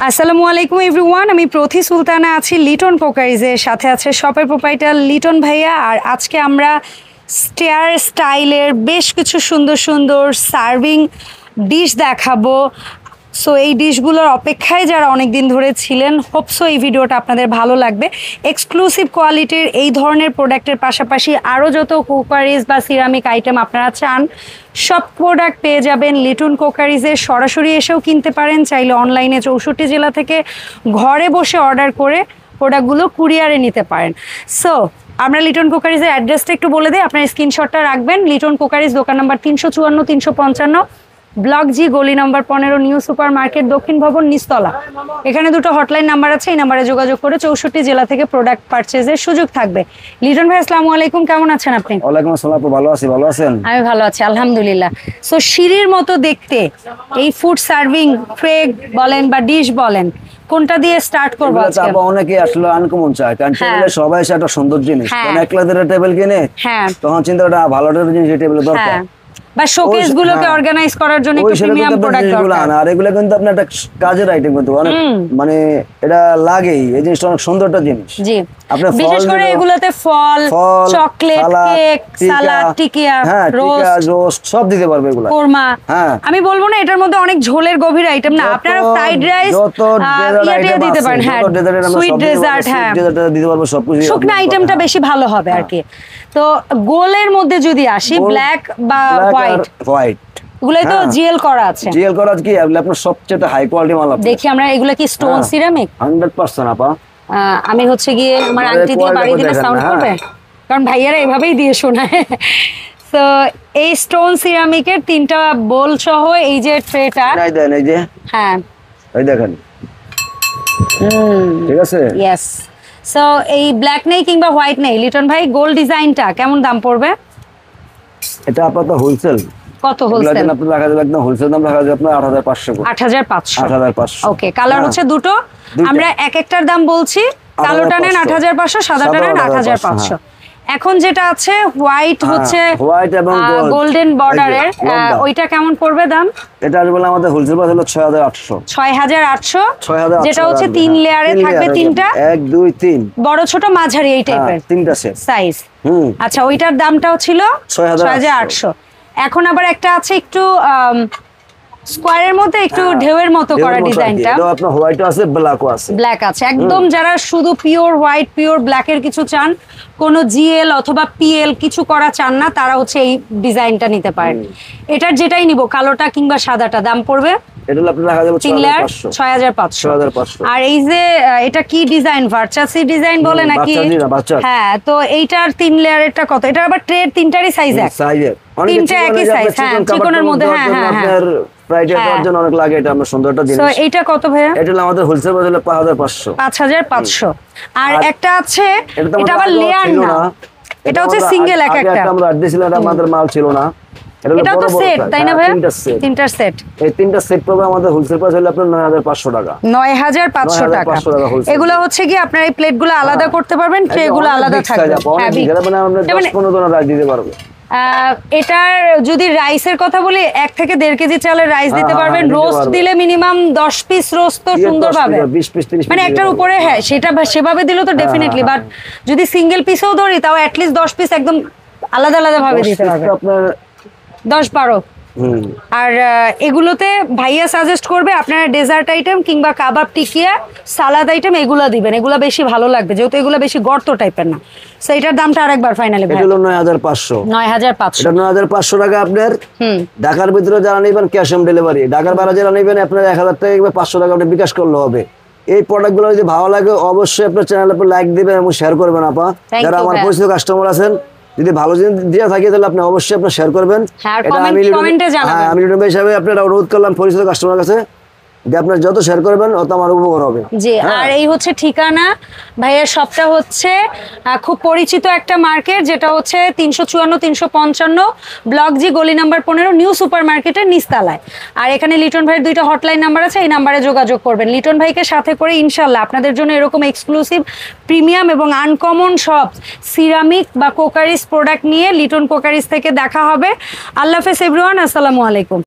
আসসালামু আলাইকুম এভরিওয়ান, আমি প্রথি সুলতানা আছি লিটন কোকারিজের সাথে আছে শপের প্রোপাইটার লিটন ভাইয়া। আর আজকে আমরা স্টেয়ার স্টাইলের বেশ কিছু সুন্দর সুন্দর সার্ভিং ডিশ দেখাবো। সো এই ডিশগুলোর অপেক্ষায় যারা অনেক দিন ধরে ছিলেন, হোপসো এই ভিডিওটা আপনাদের ভালো লাগবে। এক্সক্লুসিভ কোয়ালিটির এই ধরনের প্রোডাক্টের পাশাপাশি আরও যত কুকারিজ বা সিরামিক আইটেম আপনারা চান, সব প্রোডাক্ট পেয়ে যাবেন লিটন কোকারিজে। সরাসরি এসেও কিনতে পারেন, চাইলে অনলাইনে 64 জেলা থেকে ঘরে বসে অর্ডার করে প্রোডাক্টগুলো কুরিয়ারে নিতে পারেন। সো আমরা লিটন কোকারিজের অ্যাড্রেসটা একটু বলে দিই, আপনার স্ক্রিনশটটা রাখবেন। লিটন কোকারিজ, দোকান নাম্বার 354 355, ব্লক জি, গলি নাম্বার 15, নিউ সুপার মার্কেট, দক্ষিণ ভবন, নিচতলা। এখানে দুটো হটলাইন নাম্বার আছে, এই নাম্বারে যোগাযোগ করে 64 জেলা থেকে প্রোডাক্ট পারচেজের সুযোগ থাকবে। লিটন ভাই, আসসালামু আলাইকুম, কেমন আছেন আপনি? ওয়ালাইকুম আসসালাম, ভালো আছি। ভালো আছেন? আমি ভালো আছি আলহামদুলিল্লাহ। সো সিঁড়ির মতো দেখতে এই ফুড সার্ভিং ট্রে বলেন বা ডিশ বলেন, কোনটা দিয়ে স্টার্ট করব আজকে? আপা অনেকে আসলে আনকমন চায়, কারণ টেবিলে সবাই একটা সুন্দর জিনিস, কারণ 1 লাখ টাকার টেবিল কিনে তখন চিন্তা করা ভালো টাকার জিনিস টেবিলে দরকার, বা শোকেস গুলোকে অর্গানাইজ করার জন্য একটু প্রিমিয়াম প্রোডাক্ট দরকার। আর এগুলো কিন্তু আপনার একটা কাজের আইটেম, কিন্তু অনেক মানে এটা লাগেই, এই জিনিসটা অনেক সুন্দর একটা জিনিস। জি, আপনি বিশেষ করে এগুলোতে ফল, চকলেট, কেক, সালাদ, টিকিয়া, রোস্ট সব দিতে পারবে এগুলো, কোরমা। আমি বলবো না এটার মধ্যে অনেক ঝোলের গভীর আইটেম না, আপনারা ফ্রাইড রাইস ইয়েটা দিতে পারেন। হ্যাঁ, সুইট ডেজার্ট, হ্যাঁ দিতে পারবো সবকিছু। শুকনো আইটেমটা বেশি ভালো হবে আর কি। তো গোলের মধ্যে যদি আসি, ব্ল্যাক বা হোয়াইট এগুলাই তো জিএল করা আছে। জিএল করা কি আপনার সবচেয়ে হাই কোয়ালিটি মাল। দেখি আমরা এগুলা কি স্টোন সিরামিক? 100% আপা। আমি হচ্ছে গিয়ে আমার আন্টি দিয়ে বাড়ি দিলে সাউন্ড করবে, কারণ ভাইয়ারা এভাবেই দিয়ে শোনায়। তো এই স্টোন সিরামিকের 3টা বোল সহ এই যে ট্রেটা, এই যে হ্যাঁ এই দেখেন, ঠিক আছে। ইয়েস। সো এই ব্ল্যাক নেই কিংবা হোয়াইট নেই, লিটন ভাই গোল্ড ডিজাইনটা কেমন দাম পড়বে? এটা আপাতত হোলসেল। কত হোলসেল? আপনি রাখা যাবে একদম হোলসেল দাম, রাখা যাবে আপনার 8500। 8500। ওকে, কালার হচ্ছে দুটো, আমরা এক একটার দাম বলছি। কালোটা নেন 8500, সাদাটা নেন 8500। এখন যেটা আছে হোয়াইট, হচ্ছে হোয়াইট এবং গোল্ডেন বর্ডারের, ওইটা কেমন পড়বে দাম? এটা বলে আমাদের হোলসেল প্রাইস হলো 6800। 6800, যেটা হচ্ছে 3 লেয়ারে থাকবে, 3টা, 1 2 3, বড় ছোট মাঝারি এই টাইপের 3টা সেট সাইজ। আচ্ছা, ওইটার দামটাও ছিল 6800। এখন আবার একটা আছে একটু স্কয়ারের মধ্যে একটু ঢেউয়ের মতো করা ডিজাইনটা, এটা আপনার হোয়াইট আছে, ব্ল্যাকও আছে। ব্ল্যাক আছে একদম। যারা শুধু পিওর হোয়াইট, পিওর ব্ল্যাকের কিছু চান, কোনো জিএল অথবা পিএল কিছু করা চান না, তারা হচ্ছে এই ডিজাইনটা নিতে পারেন। এটার যেটাই নিব, কালোটা কিংবা সাদাটা, দাম পড়বে এটা আপনি রাখা যাবে 6500। আর এই যে এটা কি ডিজাইন, ভার্চাসি ডিজাইন বলে নাকি? হ্যাঁ, তো এইটার 3 লেয়ারেরটা কত? এটা আবার ট্রে 3টারই সাইজ এক, 3টা একই সাইজ। হ্যাঁ, চিকনের মধ্যে। হ্যাঁ হ্যাঁ হ্যাঁ, ফ্রাইডে করার জন্য অনেক লাগে, এটা আমরা সুন্দর একটা জিনিস। তো এইটা কত ভাইয়া? এটা আমাদের হোলসেল প্রাইস হলো 5500। আর একটা আছে, এটা আবার লেয়ার না, এটা হচ্ছে সিঙ্গেল এক একটা। আমরা দিছিলাম, এটা আমাদের মাল ছিল না, এটা তো সেট, তাই না ভাই? 3টা সেট। এই 3টা সেট পাবে আমাদের হোলসেল প্রাইস হলো আপনার 9500 টাকা। 9500 টাকা। এগুলো হচ্ছে কি আপনার এই প্লেটগুলো আলাদা করতে পারবেন, ট্রেগুলো আলাদা থাকবে। মানে আমরা 10-15 জন রাইস দিতে পারবো। এটার যদি রাইসের কথা বলি, 1 থেকে 1.5 কেজি চালের রাইস দিতে পারবেন। রোস্ট দিলে মিনিমাম 10 পিস রোস্ট তো সুন্দরভাবে, 20 পিস 30 মানে একটার উপরে। হ্যাঁ, সেটা সেভাবে দিলে তো ডেফিনেটলি, বাট যদি সিঙ্গেল পিসও ধরি তাও অ্যাটলিস্ট 10 পিস একদম আলাদা আলাদা ভাবে দিতে পারবেন, আপনার 10-12। আর এগুলোতে ভাইয়া সাজেস্ট করবে আপনারা ডেজার্ট আইটেম কিংবা কাবাব, টিকিয়া, সালাদ আইটেম এগুলো দিবেন, এগুলো বেশি ভালো লাগবে, যেহেতু এগুলো বেশি গর্ত টাইপের না। সো এটার দামটা আরেকবার ফাইনালি ভাই? এটা হলো 9500। 9500। এটা 9500 টাকা আপনার। ঢাকার ভিতরে যারা নেবেন ক্যাশ অন ডেলিভারি, ঢাকার বাইরে যারা নেবেন আপনার 1000 টাকা কিংবা 500 টাকা আপনি বিকাশ করলে হবে। এই প্রোডাক্টগুলো যদি ভালো লাগে অবশ্যই আপনার চ্যানেলে লাইক দিবেন এবং শেয়ার করবেন। আপা যারা আমার পরিচিত কাস্টমার আছেন, যদি ভালো জিনিস দিয়ে থাকে তাহলে আপনি অবশ্যই আপনার শেয়ার করবেন। এটা আমি লিটন ভাই হিসাবে আপনার অনুরোধ করলাম পরিচিত কাস্টমার কাছে, যে আপনার যত শেয়ার করবেন অত আমার উপকার হবে। জি, আর এই হচ্ছে ঠিকানা, ভাইয়ের শপটা হচ্ছে খুব পরিচিত একটা মার্কেট, যেটা হচ্ছে 354 355, ব্লক জি, গলি নাম্বার 15, নিউ সুপার মার্কেটের নিচতলায়। আর এখানে লিটন ভাইয়ের 2টা হটলাইন নাম্বার আছে, এই নাম্বারে যোগাযোগ করবেন। লিটন ভাইকে সাথে করে ইনশাল্লাহ আপনাদের জন্য এরকম এক্সক্লুসিভ, প্রিমিয়াম এবং আনকমন সব সিরামিক বা কোকারিজ প্রোডাক্ট নিয়ে লিটন কোকারিজ থেকে দেখা হবে। আল্লাহ হাফেজ এভরিওয়ান, আসসালামু আলাইকুম।